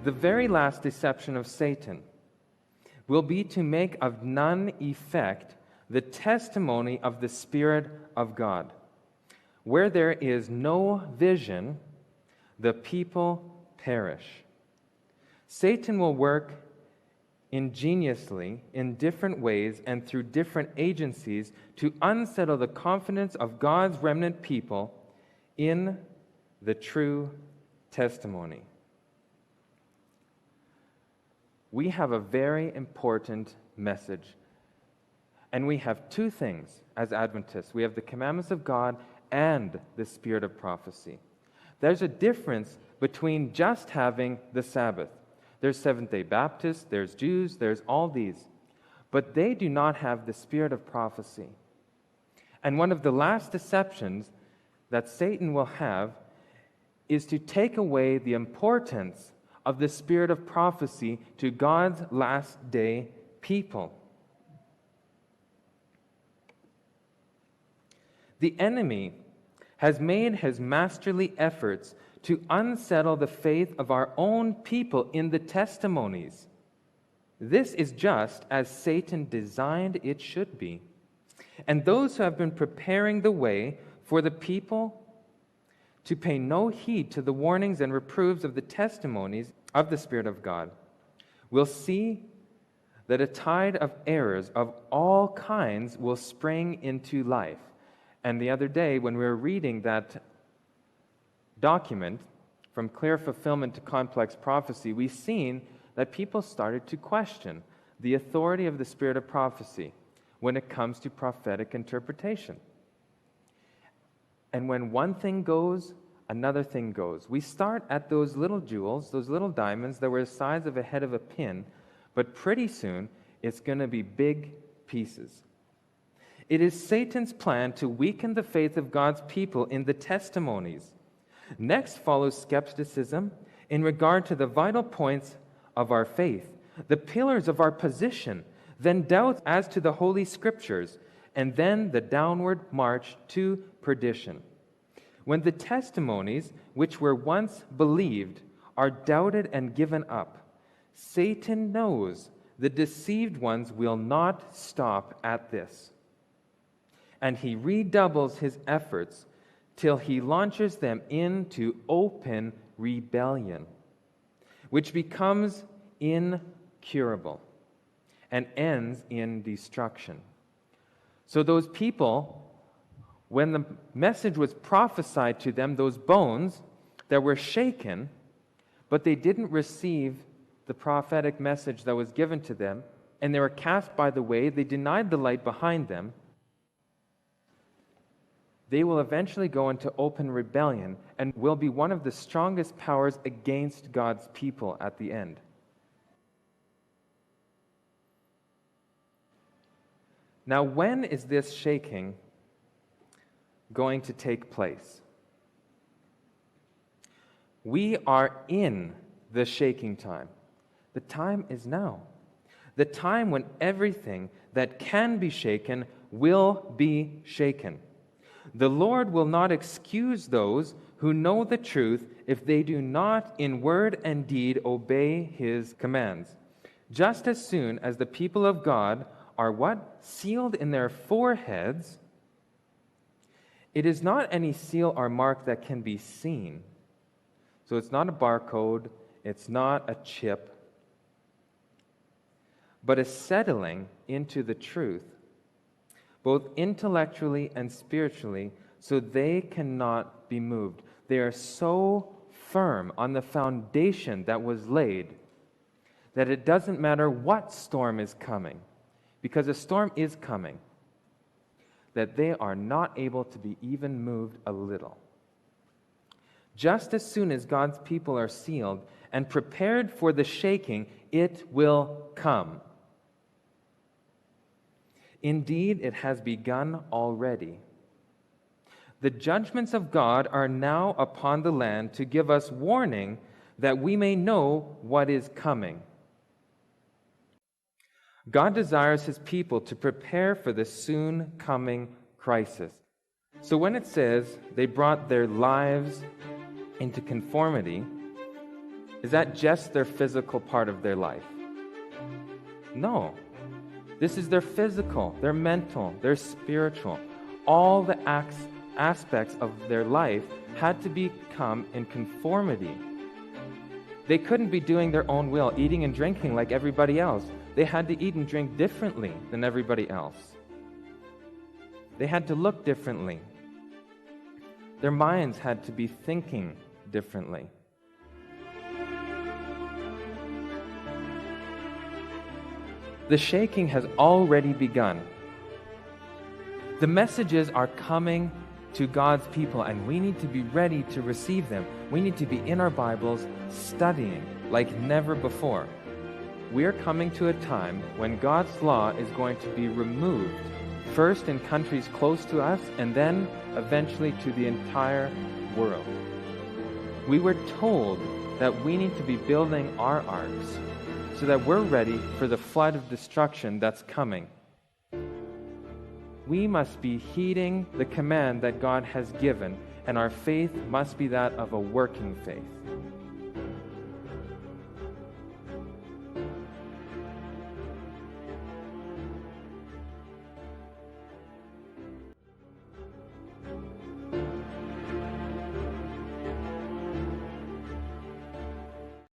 The very last deception of Satan will be to make of none effect the testimony of the Spirit of God. Where there is no vision, the people perish. Satan will work ingeniously in different ways and through different agencies to unsettle the confidence of God's remnant people in the true testimony. We have a very important message. And we have two things as Adventists. We have the commandments of God and the spirit of prophecy. There's a difference between just having the Sabbath. There's Seventh-day Baptists, there's Jews, there's all these. But they do not have the spirit of prophecy. And one of the last deceptions that Satan will have is to take away the importance of the spirit of prophecy to God's last day people. The enemy has made his masterly efforts to unsettle the faith of our own people in the testimonies. This is just as Satan designed it should be. And those who have been preparing the way for the people to pay no heed to the warnings and reproofs of the testimonies of the Spirit of God will see that a tide of errors of all kinds will spring into life. And the other day, when we were reading that document, From Clear Fulfillment to Complex Prophecy, we've seen that people started to question the authority of the spirit of prophecy when it comes to prophetic interpretation. And when one thing goes, another thing goes. We start at those little jewels, those little diamonds that were the size of a head of a pin, but pretty soon it's going to be big pieces. It is Satan's plan to weaken the faith of God's people in the testimonies. Next follows skepticism in regard to the vital points of our faith, the pillars of our position, then doubts as to the Holy Scriptures, and then the downward march to perdition. When the testimonies which were once believed are doubted and given up, Satan knows the deceived ones will not stop at this. And he redoubles his efforts till he launches them into open rebellion, which becomes incurable and ends in destruction. So those people, when the message was prophesied to them, those bones that were shaken, but they didn't receive the prophetic message that was given to them, and they were cast by the way, they denied the light behind them, they will eventually go into open rebellion and will be one of the strongest powers against God's people at the end. Now, when is this shaking going to take place? We are in the shaking time. The time is now. The time when everything that can be shaken will be shaken. The Lord will not excuse those who know the truth if they do not in word and deed obey His commands. Just as soon as the people of God are what? Sealed in their foreheads. It is not any seal or mark that can be seen. So it's not a barcode, it's not a chip, but a settling into the truth, both intellectually and spiritually, so they cannot be moved. They are so firm on the foundation that was laid that it doesn't matter what storm is coming, because a storm is coming, that they are not able to be even moved a little. Just as soon as God's people are sealed and prepared for the shaking, it will come. Indeed, it has begun already. The judgments of God are now upon the land to give us warning that we may know what is coming. God desires His people to prepare for the soon coming crisis. So when it says they brought their lives into conformity, Is that just their physical part of their life? No. This is their physical, their mental, their spiritual. All the aspects of their life had to become in conformity. They couldn't be doing their own will, eating and drinking like everybody else. They had to eat and drink differently than everybody else. They had to look differently. Their minds had to be thinking differently. The shaking has already begun. The messages are coming to God's people, and we need to be ready to receive them. We need to be in our Bibles studying like never before. We are coming to a time when God's law is going to be removed, first in countries close to us, and then eventually to the entire world. We were told that we need to be building our arks so that we're ready for the flood of destruction that's coming. We must be heeding the command that God has given, and our faith must be that of a working faith.